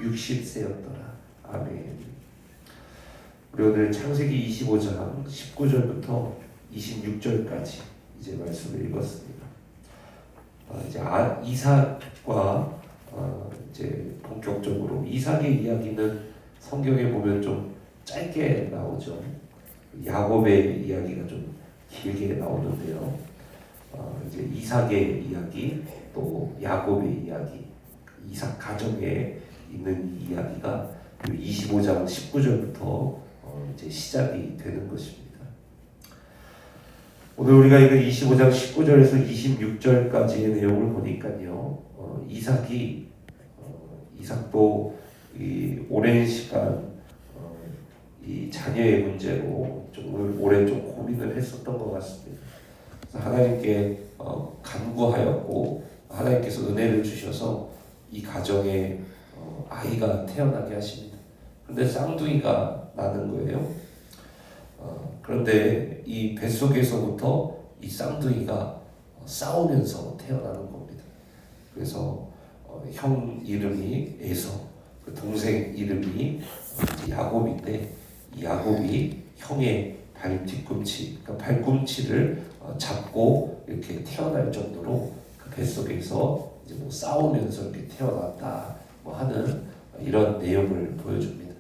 60세였더라. 아멘. 우리 오늘 창세기 25장 19절부터 26절까지 이제 말씀을 읽었습니다. 이제 이삭과 이제 본격적으로 이삭의 이야기는 성경에 보면 좀 짧게 나오죠. 야곱의 이야기가 좀 길게 나오는데요. 이제 이삭의 이야기, 또 야곱의 이야기, 이삭 가정에 있는 이야기가 25장 19절부터 이제 시작이 되는 것입니다. 오늘 우리가 이거 25장 19절에서 26절까지의 내용을 보니까요, 이삭도 이 오랜 시간 이 자녀의 문제로 좀 오래 좀 고민을 했었던 것 같습니다. 그래서 하나님께 간구하였고 하나님께서 은혜를 주셔서 이 가정에 아이가 태어나게 하십니다. 그런데 쌍둥이가 나는 거예요. 그런데 이 뱃속에서부터 이 쌍둥이가 싸우면서 태어나는 겁니다. 그래서 형 이름이 에서, 그 동생 이름이 야곱인데, 이 야곱이 형의 발 뒤꿈치, 그러니까 발꿈치를 잡고 이렇게 태어날 정도로 그 뱃속에서 이제 뭐 싸우면서 이렇게 태어났다 하는 이런 내용을 보여줍니다.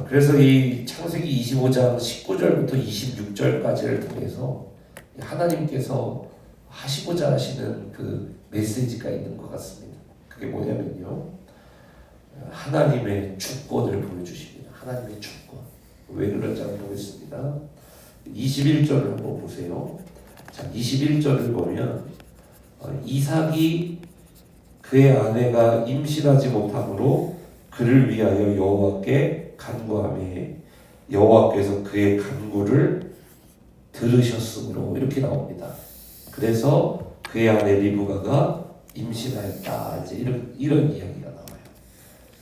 그래서 이 창세기 25장 19절부터 26절까지를 통해서 하나님께서 하시고자 하시는 그 메시지가 있는 것 같습니다. 그게 뭐냐면요, 하나님의 주권을 보여주십니다. 하나님의 주권. 왜 그런지 한번 보겠습니다. 21절을 한번 보세요. 자, 21절을 보면 이삭이 그의 아내가 임신하지 못함으로 그를 위하여 여호와께 간구하매 여호와께서 그의 간구를 들으셨으므로, 이렇게 나옵니다. 그래서 그의 아내 리브가가 임신하였다. 이제 이런 이야기가 나와요.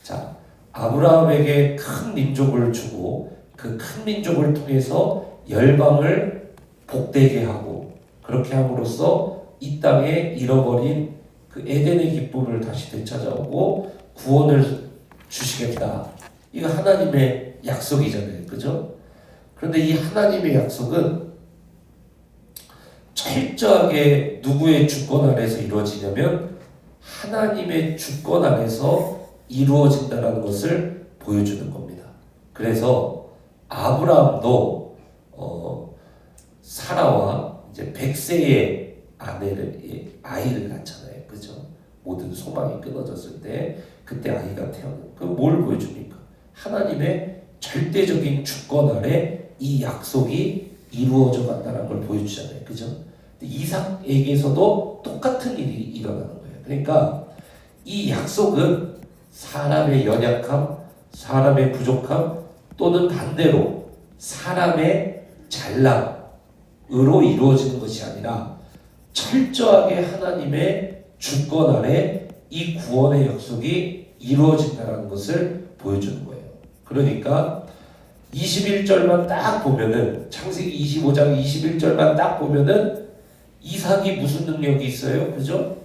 자, 아브라함에게 큰 민족을 주고 그 큰 민족을 통해서 열방을 복되게 하고, 그렇게 함으로써 이 땅에 잃어버린 그 에덴의 기쁨을 다시 되찾아오고 구원을 주시겠다. 이거 하나님의 약속이잖아요. 그죠? 그런데 이 하나님의 약속은 철저하게 누구의 주권 아래서 이루어지냐면 하나님의 주권 아래서 이루어진다는 것을 보여주는 겁니다. 그래서 아브라함도 사라와 이제 100세의 아이를 낳잖아요. 그죠? 모든 소망이 끊어졌을 때 그때 아이가 태어나요. 그럼 뭘 보여줍니까? 하나님의 절대적인 주권 아래 이 약속이 이루어져 간다는 걸 보여주잖아요. 그죠? 이삭에게서도 똑같은 일이 일어나는 거예요. 그러니까 이 약속은 사람의 연약함, 사람의 부족함, 또는 반대로 사람의 잘남으로 이루어지는 것이 아니라 철저하게 하나님의 주권 아래 이 구원의 약속이 이루어진다는 것을 보여주는 거예요. 그러니까 21절만 딱 보면은, 창세기 25장 21절만 딱 보면은 이삭이 무슨 능력이 있어요? 그죠?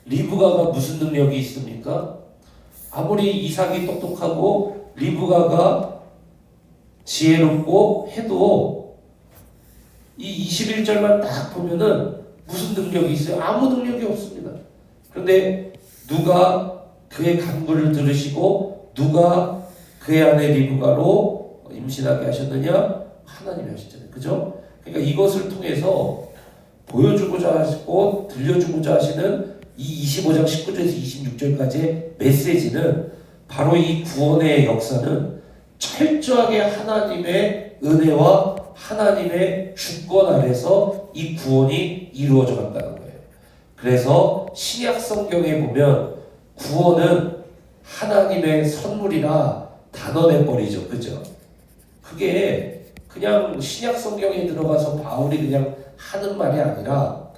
리브가가 무슨 능력이 있습니까? 아무리 이삭이 똑똑하고 리브가가 지혜롭고 해도 이 21절만 딱 보면은 무슨 능력이 있어요? 아무 능력이 없습니다. 그런데 누가 그의 간구를 들으시고 누가 그의 아내 리브가로 임신하게 하셨느냐? 하나님이 하셨잖아요. 그죠? 그러니까 이것을 통해서 보여주고자 하시고 들려주고자 하시는 이 25장 19절에서 26절까지의 메시지는 바로 이 구원의 역사는 철저하게 하나님의 은혜와 하나님의 주권 아래서 이 구원이 이루어져 간다는 거예요. 그래서 신약 성경에 보면 구원은 하나님의 선물이라 단언해버리죠. 그죠? 그게 그냥 신약 성경에 들어가서 바울이 그냥 하는 말이 아니라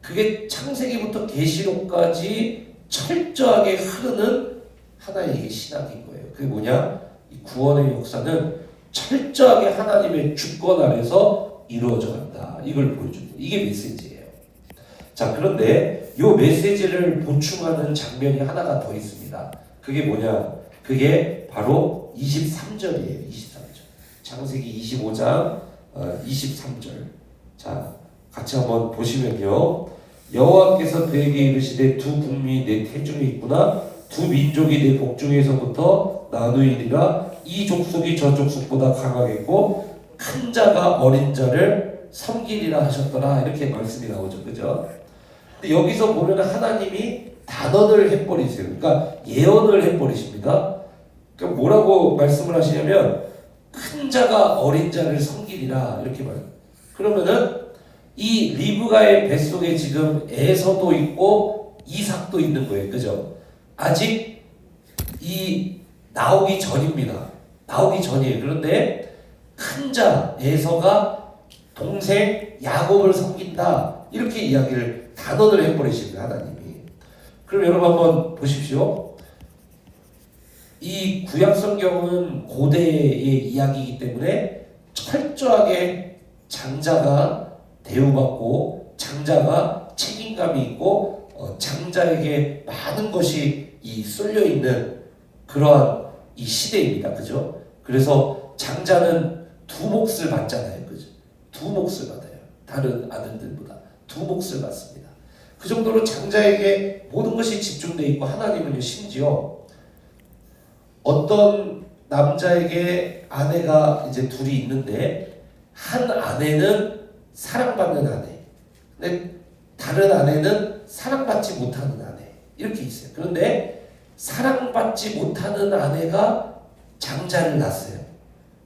그게 창세기부터 계시록까지 철저하게 흐르는 하나의 신학인 거예요. 그게 뭐냐? 이 구원의 역사는 철저하게 하나님의 주권 아래서 이루어져 간다. 이걸 보여줍니다. 이게 메시지예요. 자, 그런데 이 메시지를 보충하는 장면이 하나가 더 있습니다. 그게 뭐냐? 그게 바로 23절이에요. 23절. 창세기 25장 23절. 자, 같이 한번 보시면요. 여호와께서 그에게 이르시되 두 국민이 내 태중에 있구나. 두 민족이 내 복중에서부터 나누이리라. 이 족속이 저 족속보다 강하겠고 큰 자가 어린 자를 섬기리라 하셨더라. 이렇게 말씀이 나오죠. 그죠? 근데 여기서 보면 하나님이 단언을 해버리세요. 그러니까 예언을 해버리십니다. 그러니까 뭐라고 말씀을 하시냐면 큰 자가 어린 자를 섬기리라 이렇게 말해요. 그러면은 이 리브가의 뱃속에 지금 에서도 있고 이삭도 있는 거예요. 그죠? 아직 이 나오기 전입니다. 나오기 전이에요. 그런데 큰 자 에서가 동생 야곱을 섬긴다 이렇게 이야기를 단언을 해버리십니다. 하나님이. 그럼 여러분 한번 보십시오. 이 구약 성경은 고대의 이야기이기 때문에 철저하게 장자가 대우받고 장자가 책임감이 있고 장자에게 많은 것이 쏠려 있는 그러한 이 시대입니다. 그죠? 그래서 장자는 두 몫을 받잖아요. 그죠? 두 몫을 받아요. 다른 아들들보다 두 몫을 받습니다. 그 정도로 장자에게 모든 것이 집중되어 있고 하나님은요 심지어 어떤 남자에게 아내가 이제 둘이 있는데 한 아내는 사랑받는 아내, 근데 다른 아내는 사랑받지 못하는 아내 이렇게 있어요. 그런데 사랑받지 못하는 아내가 장자를 낳았어요.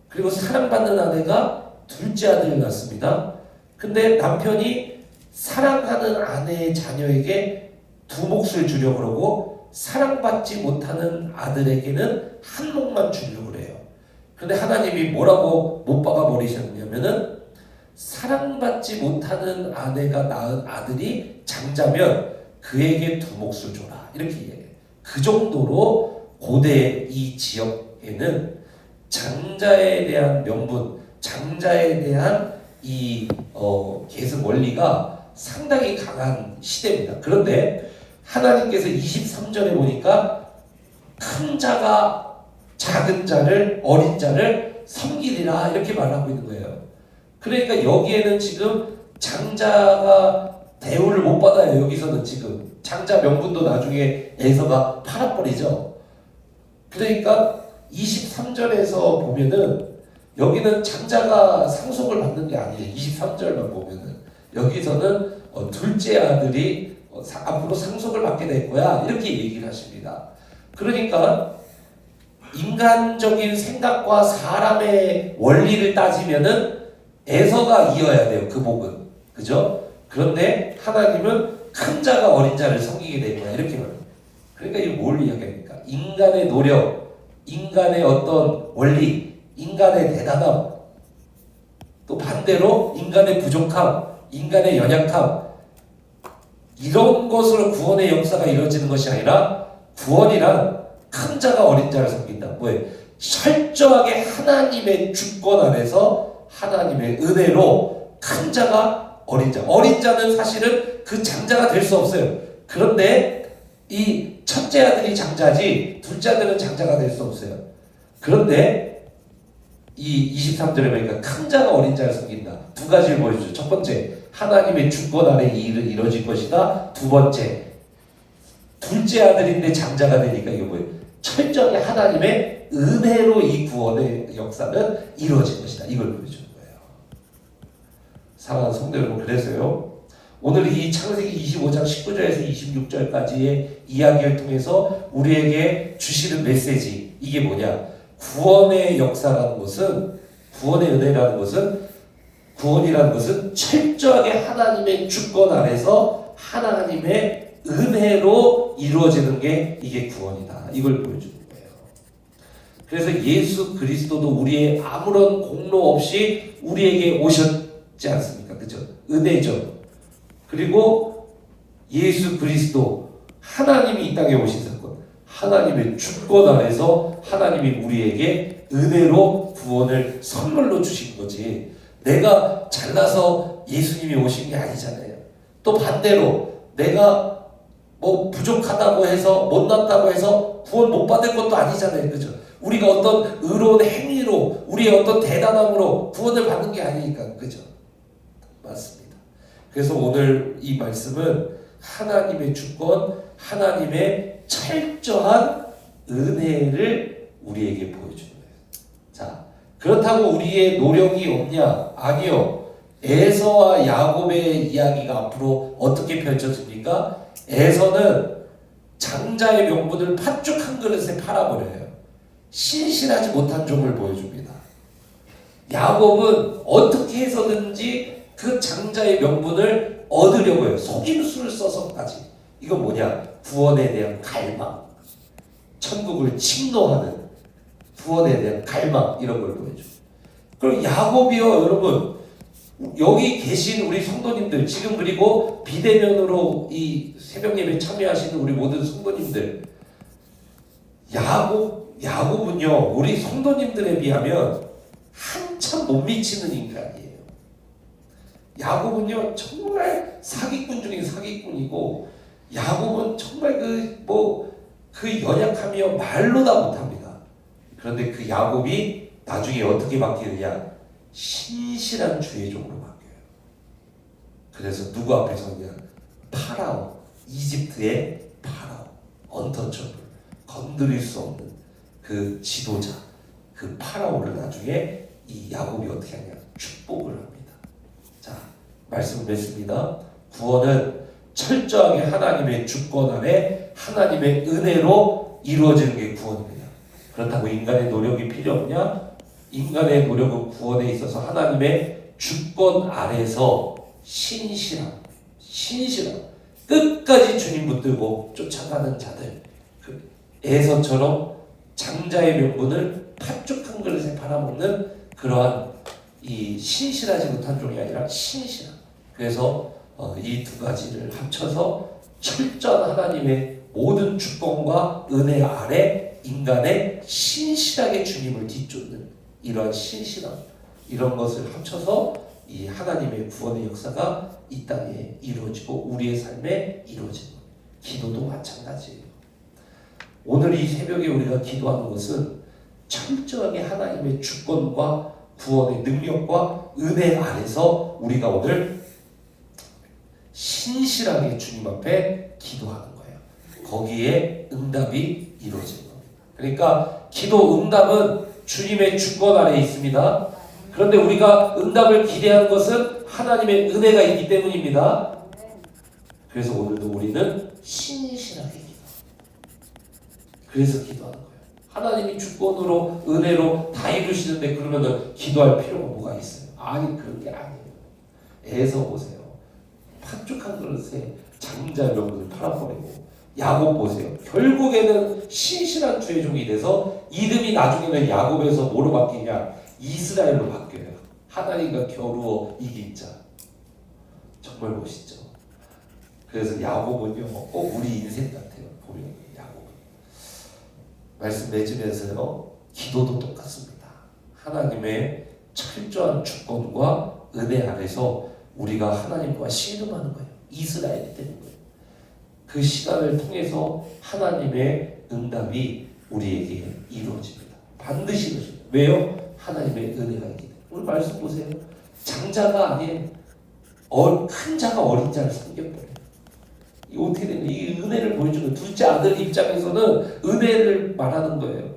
그리고 사랑받는 아내가 둘째 아들을 낳습니다. 근데 남편이 사랑하는 아내의 자녀에게 두 몫을 주려고 그러고 사랑받지 못하는 아들에게는 한 몫만 주려고 그래요. 근데 하나님이 뭐라고 못 박아 버리셨냐면은 사랑받지 못하는 아내가 낳은 아들이 장자면 그에게 두 몫을 줘라 이렇게 얘기해요. 그 정도로 고대 이 지역에는 장자에 대한 명분, 장자에 대한 이 계승 원리가 상당히 강한 시대입니다. 그런데 하나님께서 23절에 보니까 큰 자가 작은 자를 어린 자를 섬기리라 이렇게 말하고 있는 거예요. 그러니까 여기에는 지금 장자가 대우를 못 받아요. 여기서는 지금 장자 명분도 나중에 에서가 팔아버리죠. 그러니까 23절에서 보면은 여기는 장자가 상속을 받는 게 아니에요. 23절만 보면은 여기서는 둘째 아들이 앞으로 상속을 받게 될 거야 이렇게 얘기를 하십니다. 그러니까 인간적인 생각과 사람의 원리를 따지면은 에서가 이어야 돼요. 그 복은. 그죠? 그런데 하나님은 큰 자가 어린 자를 섬기게 될 거야 이렇게 말해요. 그러니까 이게 뭘 이야기합니까? 인간의 노력, 인간의 어떤 원리, 인간의 대단함, 또 반대로 인간의 부족함, 인간의 연약함, 이런 것으로 구원의 역사가 이루어지는 것이 아니라 구원이란 큰 자가 어린 자를 섬긴다. 뭐예요? 철저하게 하나님의 주권 안에서 하나님의 은혜로 큰 자가 어린 자. 어린 자는 사실은 그 장자가 될 수 없어요. 그런데 이 첫째 아들이 장자지 둘째 아들은 장자가 될 수 없어요. 그런데 이 23절에 보니까 큰 자가 어린 자를 섬긴다. 두 가지를 보여주죠. 첫 번째, 하나님의 주권 아래 이 일은 이루어질 것이다. 두 번째, 둘째 아들인데 장자가 되니까 이게 뭐예요? 철저하게 하나님의 은혜로 이 구원의 역사는 이루어질 것이다. 이걸 보여주는 거예요. 사랑하는 성도 여러분, 그래서요 오늘 이 창세기 25장 19절에서 26절까지의 이야기를 통해서 우리에게 주시는 메시지, 이게 뭐냐? 구원의 역사라는 것은, 구원의 은혜라는 것은, 구원이라는 것은 철저하게 하나님의 주권 아래서 하나님의 은혜로 이루어지는 게 이게 구원이다. 이걸 보여주는 거예요. 그래서 예수 그리스도도 우리의 아무런 공로 없이 우리에게 오셨지 않습니까? 그죠? 은혜죠. 그리고 예수 그리스도, 하나님이 이 땅에 오신 사건, 하나님의 주권 아래서 하나님이 우리에게 은혜로 구원을 선물로 주신 거지, 내가 잘나서 예수님이 오신 게 아니잖아요. 또 반대로 내가 뭐 부족하다고 해서 못났다고 해서 구원 못 받을 것도 아니잖아요. 그죠? 우리가 어떤 의로운 행위로 우리의 어떤 대단함으로 구원을 받는 게 아니니까. 그죠? 맞습니다. 그래서 오늘 이 말씀은 하나님의 주권, 하나님의 철저한 은혜를 우리에게 보여주는 거예요. 자, 그렇다고 우리의 노력이 없냐? 아니요. 에서와 야곱의 이야기가 앞으로 어떻게 펼쳐집니까? 에서는 장자의 명분을 팥죽 한 그릇에 팔아버려요. 신실하지 못한 종을 보여줍니다. 야곱은 어떻게 해서든지 그 장자의 명분을 얻으려고 해요. 속임수를 써서까지. 이건 뭐냐? 구원에 대한 갈망, 천국을 침노하는 구원에 대한 갈망, 이런 걸 보여줘요. 그리고 야곱이요, 여러분, 여기 계신 우리 성도님들, 지금 그리고 비대면으로 이 새벽 예배 참여하시는 우리 모든 성도님들, 야곱은요, 우리 성도님들에 비하면 한참 못 미치는 인간이에요. 야곱은요, 정말 사기꾼 중에 사기꾼이고, 야곱은 정말 그 연약하며 말로 다 못합니다. 그런데 그 야곱이 나중에 어떻게 바뀌느냐? 신실한 주의 종으로 바뀌어요. 그래서 누구 앞에 서냐? 파라오, 이집트의 파라오, 언터처블, 건드릴 수 없는 그 지도자, 그 파라오를 나중에 이 야곱이 어떻게 하냐? 축복을 합니다. 자, 말씀을 맺습니다. 구원은 철저하게 하나님의 주권 아래 하나님의 은혜로 이루어지는 게 구원입니다. 그렇다고 인간의 노력이 필요 없냐? 인간의 노력은 구원에 있어서 하나님의 주권 아래서 신실함, 끝까지 주님 붙들고 쫓아가는 자들, 그 에서처럼 장자의 명분을 팥죽 한 그릇에 팔아먹는 그러한 이 신실하지 못한 종이 아니라 신실함. 그래서 이 두 가지를 합쳐서 철저한 하나님의 모든 주권과 은혜 아래 인간의 신실하게 주님을 뒤쫓는 이러한 신실함, 이런 것을 합쳐서 이 하나님의 구원의 역사가 이 땅에 이루어지고 우리의 삶에 이루어지는 겁니다. 기도도 마찬가지예요. 오늘 이 새벽에 우리가 기도하는 것은 철저하게 하나님의 주권과 구원의 능력과 은혜 아래서 우리가 오늘 신실하게 주님 앞에 기도하는 거예요. 거기에 응답이 이루어지는 겁니다. 그러니까 기도 응답은 주님의 주권 아래에 있습니다. 그런데 우리가 응답을 기대하는 것은 하나님의 은혜가 있기 때문입니다. 그래서 오늘도 우리는 신실하게 그래서 기도하는 거예요. 하나님이 주권으로 은혜로 다 이루시는데 그러면은 기도할 필요가 뭐가 있어요? 아니, 그런 게 아니에요. 에서 보세요. 팥죽 한 그릇에 장자 명분을 팔아버리고, 야곱 보세요. 결국에는 신실한 주의 종이 돼서 이름이 나중에는 야곱에서 뭐로 바뀌냐? 이스라엘로 바뀌어요. 하나님과 겨루어 이긴 자. 정말 멋있죠. 그래서 야곱은요, 꼭 우리 인생 같아요. 보면 야곱은. 말씀 맺으면서요, 기도도 똑같습니다. 하나님의 철저한 주권과 은혜 아래서 우리가 하나님과 씨름하는 거예요. 이스라엘이 되는 거예요. 그 시간을 통해서 하나님의 응답이 우리에게 이루어집니다. 반드시 이루어집니다. 왜요? 하나님의 은혜가 있기 때문에. 오늘 말씀 보세요. 장자가 아닌 큰 자가 어린 자를 섬겨버려요. 이 어떻게 되는 이 은혜를 보여주는 둘째 아들 입장에서는 은혜를 말하는 거예요.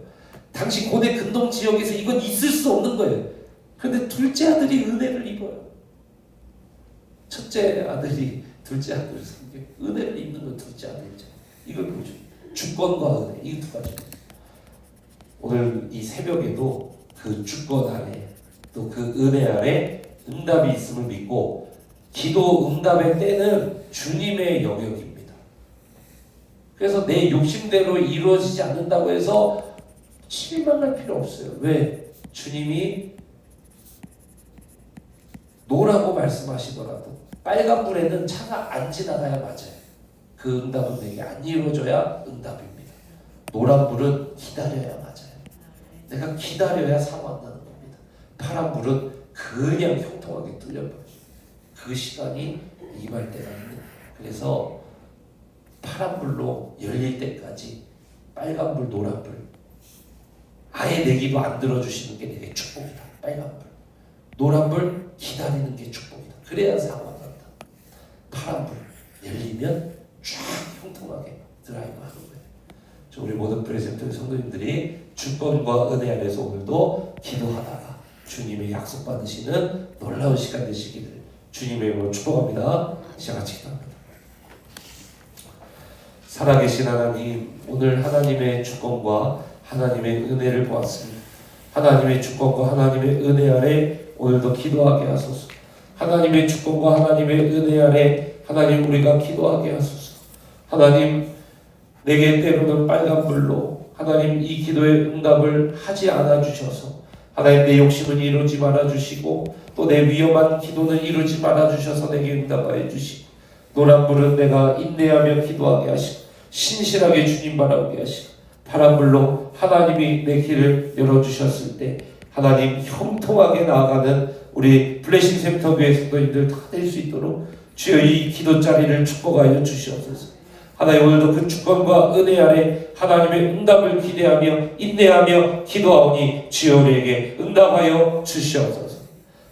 당시 고대 근동 지역에서 이건 있을 수 없는 거예요. 그런데 둘째 아들이 은혜를 입어요. 첫째 아들이 둘째 아들을 섬겨 은혜를 입는 건 둘째 아들이죠. 이걸 보여줘요. 주권과 은혜, 이 두 가지. 오늘 이 새벽에도 그 주권 아래 또 그 은혜 아래 응답이 있음을 믿고 기도 응답의 때는 주님의 영역입니다. 그래서 내 욕심대로 이루어지지 않는다고 해서 실망할 필요 없어요. 왜? 주님이 노라고 말씀하시더라도 빨간불에는 차가 안 지나가야 맞아요. 그 응답은 내게 안 이루어져야 응답입니다. 노란불은 기다려야 맞아요. 내가 기다려야 사고한다는 겁니다. 파란불은 그냥 형통하게 뚫려버려요. 그 시간이 임할 때가 있는. 그래서 파란불로 열릴 때까지 빨간불, 노란불 아예 내 기도 안 들어주시는 게 내게 축복이다. 빨간불, 노란불 기다리는 게 축복이다. 그래야 상관한다. 파란불 열리면 쫙 형통하게 드라이브 하는 거예요. 우리 모든 프레젠트 성도님들이 주권과 은혜 안에서 오늘도 기도하다가 주님의 약속 받으시는 놀라운 시간 되시기를 주님의 이름으로 축복합니다. 시작같이 기도합니다. 살아계신 하나님, 오늘 하나님의 주권과 하나님의 은혜를 보았습니다. 하나님의 주권과 하나님의 은혜 아래 오늘도 기도하게 하소서. 하나님의 주권과 하나님의 은혜 아래 하나님 우리가 기도하게 하소서. 하나님, 내게 때로는 빨간불로 하나님 이 기도의 응답을 하지 않아 주셔서 하나님 내 욕심은 이루지 말아 주시고 또 내 위험한 기도는 이루지 말아 주셔서 내게 응답하여 주시고 노란불은 내가 인내하며 기도하게 하시고 신실하게 주님 바라보게 하시고 파란불로 하나님이 내 길을 열어주셨을 때 하나님 형통하게 나아가는 우리 블레싱 센터 교회 성도님들 다 될 수 있도록 주여 이 기도 자리를 축복하여 주시옵소서. 하나님 오늘도 그 주권과 은혜 아래 하나님의 응답을 기대하며 인내하며 기도하오니 주여 우리에게 응답하여 주시옵소서.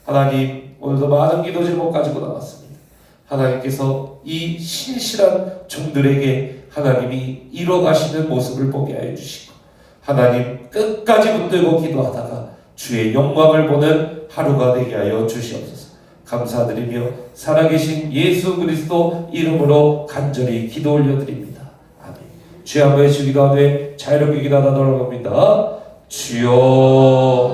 하나님 오늘도 많은 기도 제목 가지고 나왔습니다. 하나님께서 이 신실한 종들에게 하나님이 이뤄가시는 모습을 보게 하여 주시고 하나님 끝까지 붙들고 기도하다가 주의 영광을 보는 하루가 되게 하여 주시옵소서. 감사드리며 살아계신 예수 그리스도 이름으로 간절히 기도 올려드립니다. 아멘. 주여 한번 해주시기도 하되 자유롭게 기도하다 돌아갑니다. 주여